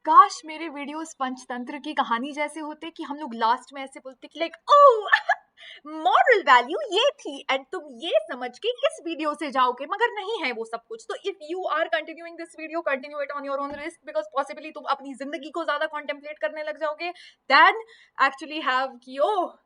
काश मेरे वीडियोस पंचतंत्र की कहानी जैसे होते कि हम लोग लास्ट में ऐसे बोलते कि लाइक ओह मॉरल वैल्यू ये थी एंड तुम ये समझ के इस वीडियो से जाओगे, मगर नहीं है वो सब कुछ। तो if you are continuing this video, continue it on your own risk, because possibly तुम अपनी जिंदगी को ज्यादा कॉन्टेम्पलेट करने लग जाओगे देन एक्चुअली हैव कि ओह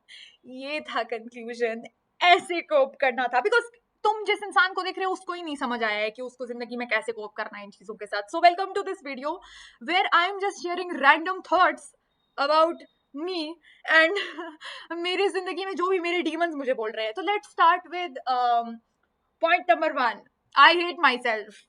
ये था कंक्लूजन, ऐसे कोप करना था। बिकॉज तुम जिस इंसान को देख रहे हो उसको ही नहीं समझ आया है कि उसको जिंदगी में कैसे कोप करना है इन चीजों के साथ। So welcome to this video where I am just sharing random thoughts about me and मेरी जिंदगी में जो भी मेरे डीमंस मुझे बोल रहे हैं। तो let's start with point number 1, I hate myself.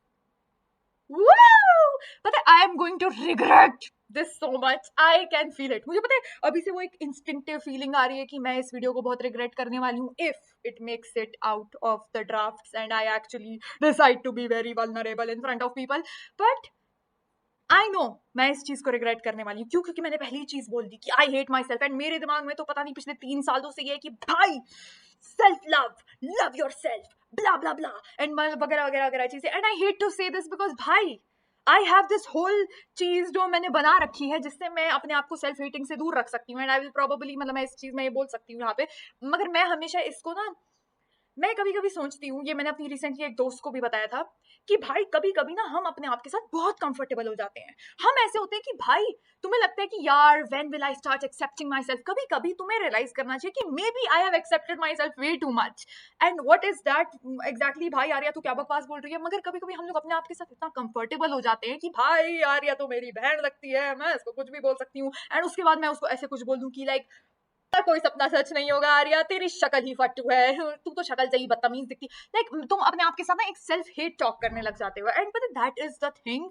पता है I am going to regret this so much, I can feel it. मुझे पता है अभी से वो एक इंस्टिंक्टिव फीलिंग आ रही है कि मैं इस वीडियो को बहुत रिग्रेट करने वाली हूँ if it makes it out of the drafts and I actually decide to be very vulnerable in front of people. But I know मैं इस चीज को रिग्रेट करने वाली हूँ। क्यों? क्योंकि मैंने पहली चीज बोल दी कि आई हेट माई सेल्फ एंड मेरे दिमाग में तो पता नहीं पिछले 3 सालों से ये है कि भाई self love, love your self, blah blah blah and वगैरह वगैरह वगैरह चीजें। एंड आई हेट टू से दिस बिकॉज भाई आई हैव दिस होल चीज जो मैंने बना रखी है जिससे मैं अपने आप को सेल्फ हेटिंग से दूर रख सकती हूँ एंड आई विल प्रोबेबली, मतलब मैं इस चीज में ये बोल सकती हूँ यहाँ पे। मगर मैं हमेशा इसको ना, मैं कभी कभी सोचती हूँ, ये मैंने अपनी रिसेंटली एक दोस्त को भी बताया था कि भाई कभी कभी ना हम अपने आप के साथ बहुत कंफर्टेबल हो जाते हैं। हम ऐसे होते हैं कि भाई तुम्हें लगता है कि यार when will I start accepting myself. कभी कभी तुम्हें रियलाइज करना चाहिए कि maybe I have accepted myself way too much and what is that exactly. भाई आर्या तू क्या बकवास बोल रही है? मगर कभी कभी हम लोग अपने आप के साथ इतना कंफर्टेबल हो जाते हैं कि भाई आर्या तो मेरी बहन लगती है, मैं इसको कुछ भी बोल सकती हूँ एंड उसके बाद मैं उसको ऐसे कुछ बोल दूँ कि लाइक कोई सपना सच नहीं होगा आर्या, तेरी शक्ल ही फट्टू है, तू तो शक्ल से ही बदतमीज दिखती। लाइक तुम अपने आप के साथ ना एक सेल्फ हेट टॉक करने लग जाते हो एंड पता that is the thing,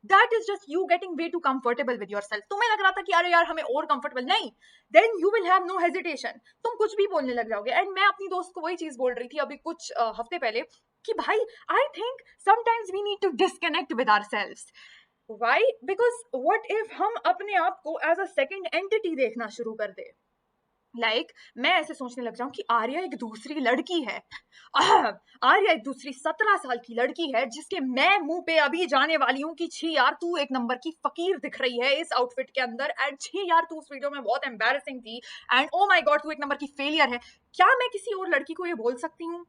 that is just you getting way too comfortable with yourself. तुम्हें लग रहा था कि अरे यार हमें और कंफर्टेबल नहीं, then you will have no hesitation, तुम कुछ भी बोलने लग जाओगे। एंड मैं अपनी दोस्त को वही चीज बोल रही थी अभी कुछ हफ्ते पहले कि भाई I think sometimes we need to disconnect with ourselves. Why? Because what if हम अपने आप को एज अ सेकंड एंटिटी देखना शुरू कर दे। मैं ऐसे सोचने लग जाऊं कि आर्या एक दूसरी लड़की है, आर्या एक दूसरी 17 साल की लड़की है जिसके मैं मुंह पे अभी जाने वाली हूँ कि छी यार तू एक नंबर की फकीर दिख रही है इस आउटफिट के अंदर एंड छी यार तू उस वीडियो में बहुत एम्बैरेसिंग थी एंड ओ माय गॉड तू एक नंबर की फेलियर है। क्या मैं किसी और लड़की को ये बोल सकती हूँ?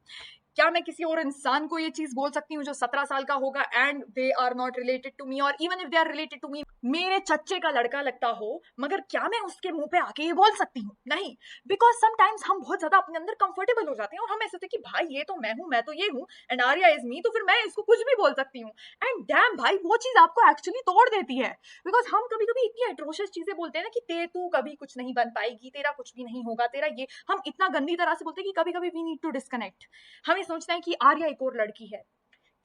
क्या मैं किसी और इंसान को ये चीज बोल सकती हूँ जो 17 साल का होगा and they are not related to me, और even if they are related to me मेरे चच्चे का लड़का लगता हो, मगर क्या मैं उसके मुंह पे आके ये बोल सकती हूँ? नहीं। बिकॉज समटाइम्स हम बहुत ज्यादा अपने अंदर कंफर्टेबल हो जाते हैं और हम ऐसे होते हैं कि भाई ये तो मैं हूँ, मैं तो ये हूँ एंड आर्या इज मी, तो फिर मैं इसको कुछ भी बोल सकती हूँ एंड डैम भाई वो चीज आपको एक्चुअली तोड़ देती है। बिकॉज हम कभी कभी इतनी एट्रोशियस चीजें बोलते हैं ना कि तू कभी कुछ नहीं बन पाएगी, तेरा कुछ भी नहीं होगा, तेरा ये, हम इतना गंदी तरह से बोलते हैं कि कभी कभी वी नीड टू डिस्कनेक्ट। हमें सोचना है कि आर्या एक और लड़की है।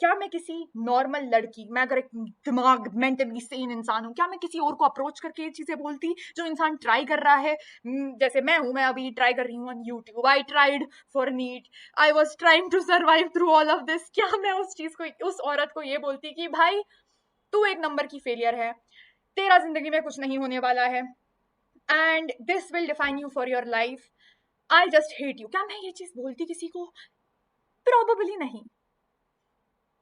क्या मैं किसी नॉर्मल लड़की, मैं अगर एक दिमाग मेंटली सेन इंसान हूँ, क्या मैं किसी और को अप्रोच करके ये चीजें बोलती जो इंसान ट्राई कर रहा है? जैसे मैं हूं, मैं अभी ट्राई कर रही हूँ on YouTube, I tried for NEET, I was trying to survive through all of this. क्या मैं उस चीज को, उस औरत को ये बोलती कि भाई तू एक नंबर की फेलियर है, तेरा जिंदगी में कुछ नहीं होने वाला है and this will define you for your life, I just hate you? क्या मैं ये चीज बोलती किसी को? प्रोबेबली नहीं,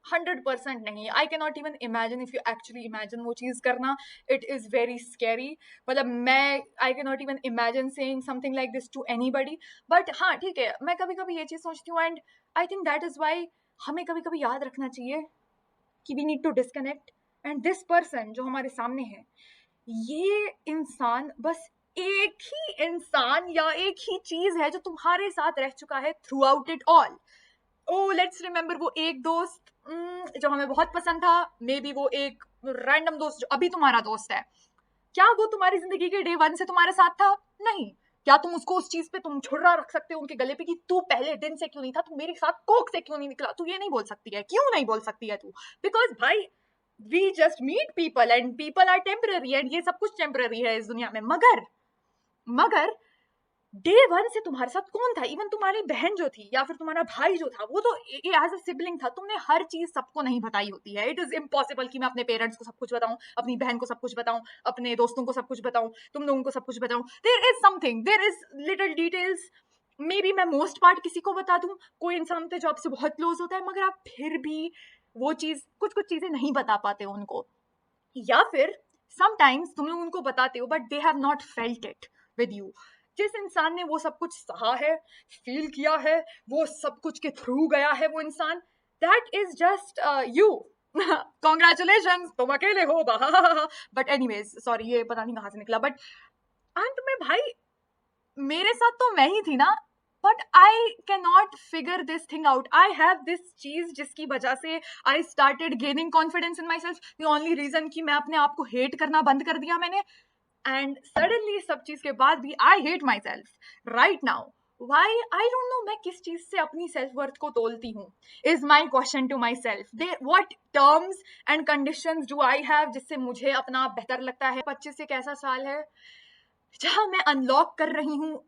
100% नहीं। I can not even imagine, if you actually imagine वो चीज करना, इट इज वेरी स्कैरी। मतलब मैं, I can not even imagine saying something like this to anybody. But हाँ ठीक है, मैं कभी कभी ये चीज सोचती हूँ and I think that is why हमें कभी कभी याद रखना चाहिए कि we need to disconnect and this person जो हमारे सामने है, ये इंसान बस एक ही इंसान या एक ही चीज है जो तुम्हारे साथ रह चुका है throughout it all. Oh let's remember वो एक दोस्त जो हमें बहुत पसंद था, मे बी वो एक रैंडम दोस्त जो अभी तुम्हारा दोस्त है, क्या वो तुम्हारी जिंदगी के डे 1 से तुम्हारे साथ था? नहीं। क्या तुम उसको उस चीज पे तुम छुरा रख सकते हो उनके गले पे कि तू पहले दिन से क्यों नहीं था, तू मेरे साथ कोक से क्यों नहीं निकला? तू ये नहीं बोल सकती है। क्यों नहीं बोल सकती है तू? बिकॉज भाई we just meet people and people are temporary and ये सब कुछ टेम्पररी है इस दुनिया में। मगर डे 1 से तुम्हारे साथ कौन था? इवन तुम्हारी बहन जो थी या फिर तुम्हारा भाई जो था, वो तो एज अ सिबलिंग था। तुमने हर चीज सबको नहीं बताई होती है। इट इज इम्पॉसिबल कि मैं अपने पेरेंट्स को सब कुछ बताऊं, अपनी बहन को सब कुछ बताऊं, अपने दोस्तों को सब कुछ बताऊं, तुम लोगों को सब कुछ बताऊं। There is something, there is little details, maybe मैं मोस्ट पार्ट किसी को बता दूं, कोई इंसान होता है जो आपसे बहुत क्लोज होता है मगर आप फिर भी वो चीज, कुछ कुछ चीजें नहीं बता पाते उनको। या फिर समटाइम्स तुम लोग उनको बताते हो but they have not felt it with you. जिस इंसान ने वो सब कुछ सहा है, फील किया है, वो सब कुछ के थ्रू गया है वो इंसान, that is just you. Congratulation, तुम अकेले हो। बट एनीवेज सॉरी, ये पता नहीं कहाँ से निकला। बट अंत में भाई मेरे साथ तो मैं ही थी ना, but I can not figure this thing out. I have this चीज जिसकी वजह से I started gaining confidence in myself. The only reason कि मैं अपने आप को हेट करना बंद कर दिया मैंने, एंड सडनली सब चीज के बाद भी आई hate my self right now. Why? I don't know मैं किस चीज से अपनी सेल्फ वर्थ को तोलती हूँ, is my question to myself. They what terms and conditions do I have जिससे मुझे अपना बेहतर लगता है। 25 एक ऐसा साल है जहां मैं अनलॉक कर रही हूँ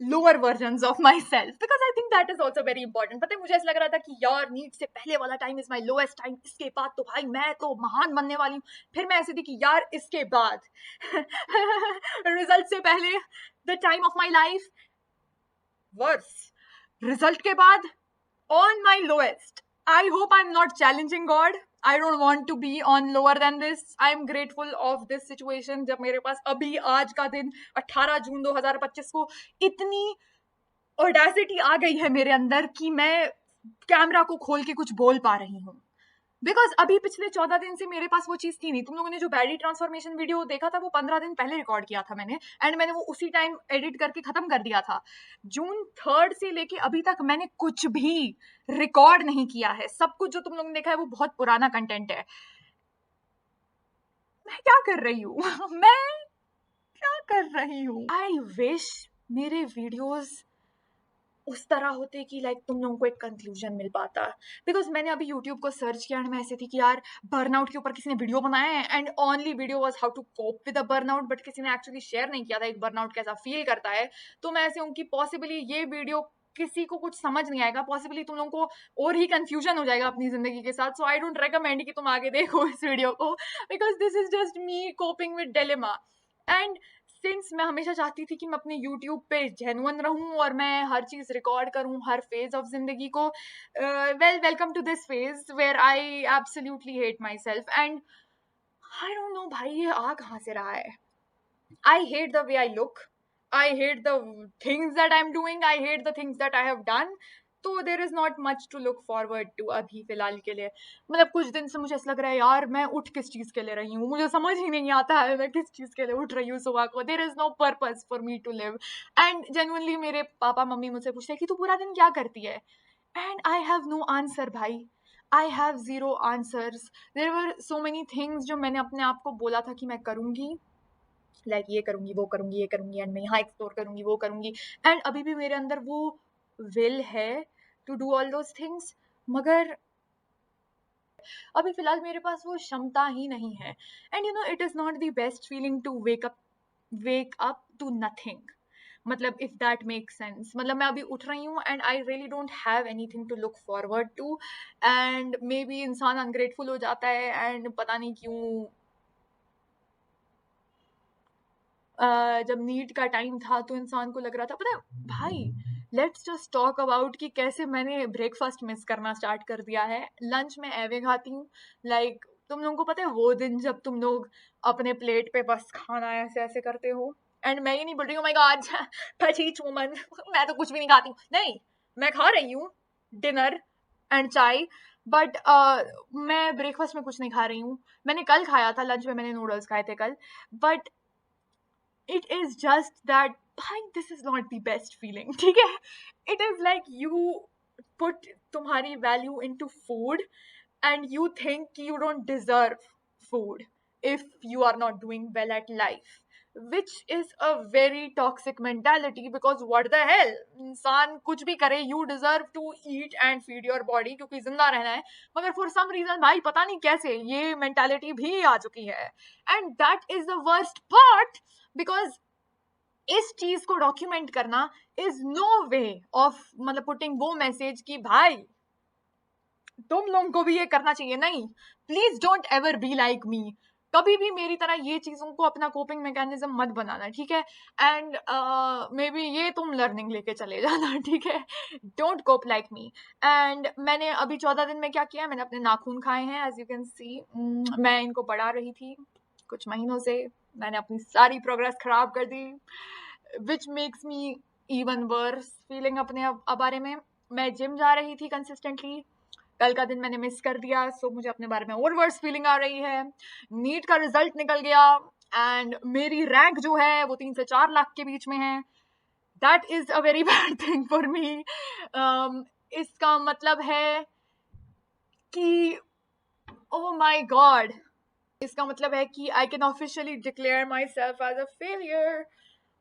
lower versions of my self, because I think that is also very important. पता है मुझे ऐसा लग रहा था कि यार नीट से पहले वाला time is my lowest time, इसके बाद तो भाई मैं तो महान बनने वाली हूँ। फिर मैं ऐसी थी कि यार इसके बाद रिजल्ट से पहले the time of my life worse, result के बाद on my lowest. I hope I'm not challenging God. I don't want to be on lower than this. I'm grateful of this situation जब मेरे पास अभी आज का दिन 18 जून 2025 को इतनी ऑडेसिटी आ गई है मेरे अंदर कि मैं कैमरा को खोल के कुछ बोल पा रही हूँ। बिकॉज अभी पिछले 14 दिन से मेरे पास वो चीज थी नहीं। तुम लोगों ने जो बैडी ट्रांसफॉर्मेशन वीडियो देखा था वो 15 दिन पहले रिकॉर्ड किया था मैंने, एंड मैंने वो उसी टाइम एडिट करके खत्म कर दिया था। जून 3 से लेके अभी तक मैंने कुछ भी रिकॉर्ड नहीं किया है। सब कुछ जो तुम लोगों ने देखा है वो बहुत पुराना कंटेंट है। मैं क्या कर रही हूँ मैं क्या कर रही हूँ। आई विश मेरे वीडियोज उस तरह होते कि लाइक तुम लोगों को एक कंक्लूजन मिल पाता। बिकॉज मैंने अभी यूट्यूब को सर्च किया एंड मैं ऐसी थी कि यार बर्नआउट के ऊपर किसी ने वीडियो बनाया है, and only video was how to cope with a burnout, but किसी ने एक्चुअली शेयर नहीं किया था एक बर्नआउट कैसा फील करता है। तो मैं ऐसे हूँ कि पॉसिबली ये वीडियो किसी को कुछ समझ नहीं आएगा, पॉसिबली तुम लोगों को और ही कंफ्यूजन हो जाएगा अपनी जिंदगी के साथ। सो आई डोंट रेकमेंड कि तुम आगे देखो इस वीडियो को, because this is just me coping with dilemma. And since मैं हमेशा चाहती थी कि मैं अपने YouTube पे जेन्युइन रहूं और मैं हर चीज रिकॉर्ड करूं हर फेज ऑफ जिंदगी को, welcome to this phase where I absolutely hate myself. And I don't know भाई ये आ कहाँ से रहा है। I hate the way I look, I hate the things that I am doing, I hate the things that I have done. तो there is not much to look forward to अभी फिलहाल के लिए। मतलब कुछ दिन से मुझे ऐसा लग रहा है यार मैं उठ किस चीज के लिए रही हूँ, मुझे समझ ही नहीं आता है मैं किस चीज के लिए उठ रही हूँ सुबह को। There is no purpose for me to live. And genuinely मेरे पापा मम्मी मुझसे पूछते हैं कि तू पूरा दिन क्या करती है, and I have no answer भाई। I have zero answers. There were so many things जो मैंने अपने आप को बोला था कि मैं करूंगी, लाइक ये करूंगी वो करूंगी ये करूंगी एंड मैं यहाँ एक्सप्लोर करूंगी वो करूंगी, एंड अभी भी मेरे अंदर वो विल है to do all those things, मगर अभी फिलहाल मेरे पास वो क्षमता ही नहीं है। And you know it is not the best feeling to wake up to nothing. मतलब इफ दैट मेक सेंस, मतलब मैं अभी उठ रही हूँ and I really don't have anything to look forward to, and maybe इंसान ungrateful हो जाता है एंड पता नहीं क्यों। जब नीट का टाइम था तो इंसान को लग रहा था, पता है भाई, लेट्स जस्ट टॉक अबाउट कि कैसे मैंने ब्रेकफास्ट मिस करना स्टार्ट कर दिया है। लंच में एवे खाती हूँ, लाइक तुम लोगों को पता है वो दिन जब तुम लोग अपने प्लेट पे बस खाना ऐसे ऐसे करते हो, एंड मैं ये नहीं बोल रही हूँ माय गॉड पचीच वुमन मैं तो कुछ भी नहीं खाती हूँ, नहीं, मैं खा रही हूँ डिनर एंड चाय, बट मैं ब्रेकफास्ट में कुछ नहीं खा रही हूँ। मैंने कल खाया था, लंच में मैंने नूडल्स खाए थे कल, but it is just that भाई this is not the best feeling, ठीक है। it is like you put तुम्हारी value into food and you think you don't deserve food if you are not doing well at life, which is a very toxic mentality because what the hell, इंसान कुछ भी करे you deserve to eat and feed your body क्योंकि जिंदा रहना है, मगर for some reason भाई पता नहीं कैसे ये mentality भी आ चुकी है, and that is the worst part because इस चीज को डॉक्यूमेंट करना इज नो वे ऑफ मतलब पुटिंग वो मैसेज कि भाई तुम लोगों को भी ये करना चाहिए। नहीं, please don't ever be like me. कभी भी मेरी तरह ये चीजों को अपना कोपिंग मैकेनिज्म मत बनाना, ठीक है। एंड मे बी ये तुम लर्निंग लेके चले जाना, ठीक है। Don't cope like me. And मैंने अभी 14 दिन में क्या किया, मैंने अपने नाखून खाए हैं, एज यू कैन सी। मैं इनको बढ़ा रही थी कुछ महीनों से मैंने अपनी सारी प्रोग्रेस खराब कर दी, which makes me even worse feeling अपने बारे में। मैं जिम जा रही थी कंसिस्टेंटली, कल का दिन मैंने मिस कर दिया, सो मुझे अपने बारे में और वर्स फीलिंग आ रही है। नीट का रिजल्ट निकल गया एंड मेरी रैंक जो है वो 3 से 4 लाख के बीच में है। That is a very bad thing for me. इसका मतलब है कि ओ माय गॉड, इसका मतलब है कि I can officially declare myself as a failure.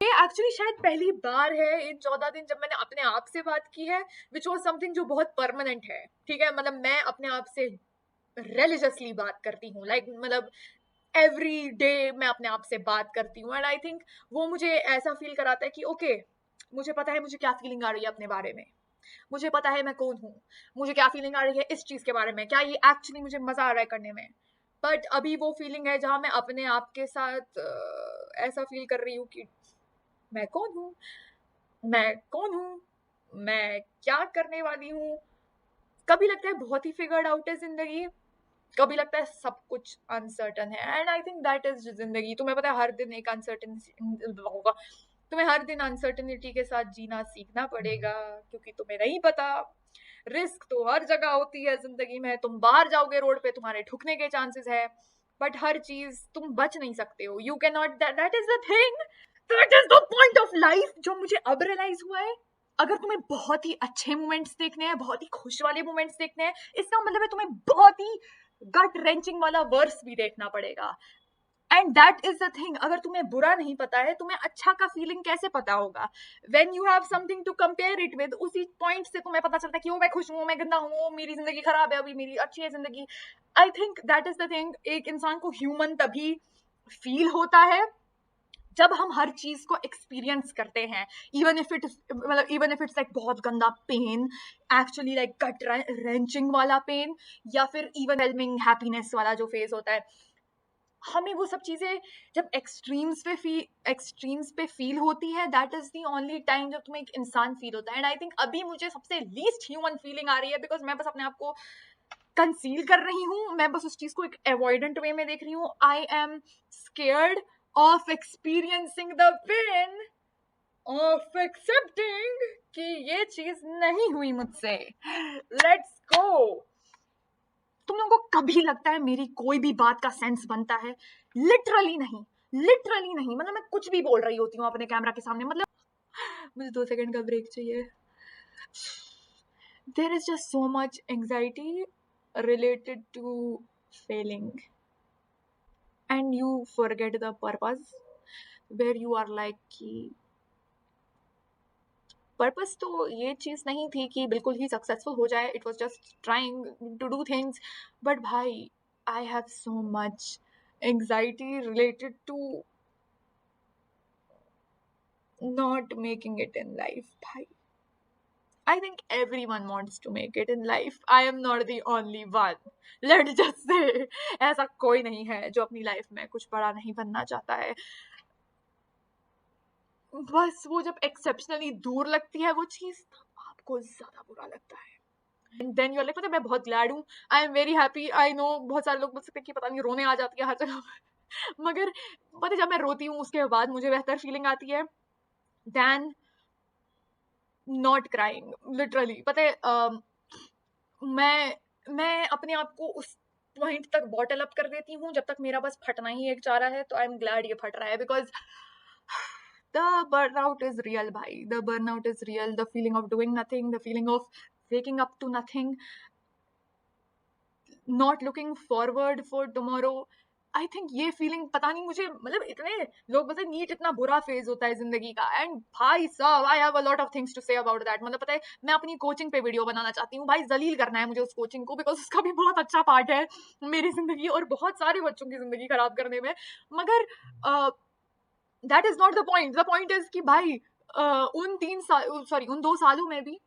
ये एक्चुअली शायद पहली बार है इन 14 दिन जब मैंने अपने आप से बात की है, विच वॉज समथिंग जो बहुत परमानेंट है। ठीक है, मतलब मैं अपने आप से रिलीजियसली बात करती हूँ, लाइक मतलब एवरी डे मैं अपने आप से बात करती हूँ, एंड आई थिंक वो मुझे ऐसा फील कराता है कि ओके, मुझे पता है मुझे क्या फीलिंग आ रही है अपने बारे में, मुझे पता है मैं कौन हूँ, मुझे क्या फीलिंग आ रही है इस चीज के बारे में, क्या ये एक्चुअली मुझे मजा आ रहा है करने में। बट अभी वो फीलिंग है जहाँ मैं अपने आप के साथ ऐसा फील कर रही हूँ कि मैं कौन हूँ, मैं कौन हूँ, मैं क्या करने वाली हूँ। कभी लगता है बहुत ही फिगर्ड आउट है जिंदगी, कभी लगता है सब कुछ अनसर्टन है, and I think that is जिंदगी। तुम्हें पता है हर दिन एक अनसर्टन होगा, तुम्हें हर दिन अनसर्टनिटी के साथ जीना सीखना पड़ेगा, क्योंकि तुम्हें नहीं पता। रिस्क तो हर जगह होती है जिंदगी में, तुम बाहर जाओगे रोड पे तुम्हारे ठुकने के चांसेस है, बट हर चीज तुम बच नहीं सकते हो, you can not, that is the thing, that is the point of life जो मुझे अब रियलाइज हुआ है। अगर तुम्हें बहुत ही अच्छे मोमेंट्स देखने हैं, बहुत ही खुश वाले मोमेंट्स देखने हैं, इसका मतलब है तुम्हें बहुत ही गट रेंचिंग वाला वर्स भी देखना पड़ेगा। And that is the thing, अगर तुम्हें बुरा नहीं पता है, तुम्हें अच्छा का फीलिंग कैसे पता होगा? When you have something to compare it with, उसी पॉइंट से तुम्हें पता चलता है कि ओ मैं खुश हूँ, मैं गंदा हूँ, मेरी जिंदगी खराब है, अभी मेरी अच्छी है जिंदगी। आई think that is the thing, एक इंसान को ह्यूमन तभी फील होता है जब हम हर चीज को एक्सपीरियंस करते हैं, इवन इफ इट मतलब इवन इफ इट्स लाइक बहुत गंदा पेन, एक्चुअली लाइक गट रेंचिंग वाला पेन, या फिर इवन वेलमिंग हैप्पीनेस वाला जो फेज होता है। हमें वो सब चीजें जब एक्सट्रीम्स पे फील होती है, that is the only time जब तुम्हें एक इंसान फील होता है। एंड आई थिंक अभी मुझे सबसे लीस्ट ह्यूमन फीलिंग आ रही है, बिकॉज मैं बस अपने आप को कंसील कर रही हूँ, मैं बस उस चीज को एक अवॉइडेंट वे में देख रही हूँ। I am scared of experiencing the pain of accepting कि ये चीज नहीं हुई मुझसे। Let's go. तुम लोगों को कभी लगता है मेरी कोई भी बात का सेंस बनता है? लिटरली नहीं, लिटरली नहीं, मतलब मैं कुछ भी बोल रही होती हूँ अपने कैमरा के सामने, मतलब मुझे 2 सेकंड का ब्रेक चाहिए। There is just so much anxiety related to failing, and you forget the purpose, where you are like कि पर्पस तो ये चीज नहीं थी कि बिल्कुल ही सक्सेसफुल हो जाए, it was just trying to do things. But भाई, I have so much anxiety related to not making it in life. भाई, I think everyone wants to make it in life. I am not the only one. Let's just say, ऐसा कोई नहीं है जो अपनी life में कुछ बड़ा नहीं बनना चाहता है। बस वो जब एक्सेप्शनली दूर लगती है वो चीज, आपको ज्यादा बुरा लगता है। And then you are like, पता है मैं बहुत ग्लैड हूँ, I am very happy. I know बहुत सारे लोग बोल सकते हैं कि पता नहीं रोने आ जाती है हर जगह मगर पता है, जब मैं रोती हूँ उसके बाद मुझे बेहतर फीलिंग आती है देन नॉट क्राइंग। लिटरली पता है, मैं अपने आप को उस पॉइंट तक बॉटल अप कर देती हूँ जब तक मेरा बस फटना ही एक चाह रहा है। तो आई एम ग्लैड ये फट रहा है, because the burnout is real, bhai. The burnout is real. The feeling of doing nothing, the feeling of waking up to nothing, not looking forward for tomorrow. I think ये feeling, पता नहीं मुझे, मतलब इतने लोग बोलते नीट इतना बुरा फेज होता है जिंदगी का, एंड भाई साहब I have a lot of things to say about that. मतलब पता है, मैं अपनी कोचिंग पे वीडियो बनाना चाहती हूँ भाई, जलील करना है मुझे उस कोचिंग को, बिकॉज उसका भी बहुत अच्छा पार्ट है मेरी जिंदगी और बहुत सारे बच्चों की जिंदगी खराब करने में। मगर that is not the point. The point is कि भाई उन 2 सालों में भी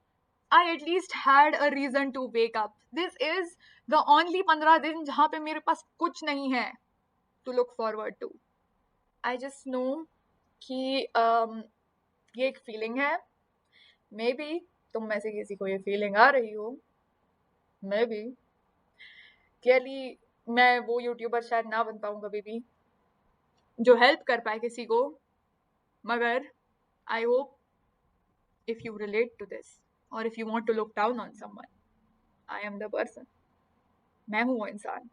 I at least had a reason to wake up. This is the only 15 दिन जहाँ पे मेरे पास कुछ नहीं है to look forward to. I just know कि ये एक फीलिंग है, मे बी तुम में से किसी को ये फीलिंग आ रही हो, मे बी क्लियरली मैं वो यूट्यूबर शायद ना बन पाऊँ कभी भी, जो हेल्प कर पाए किसी को. मगर I hope if you relate to this or if you want to look down on someone, I am the person. मैं हूँ वो इंसान.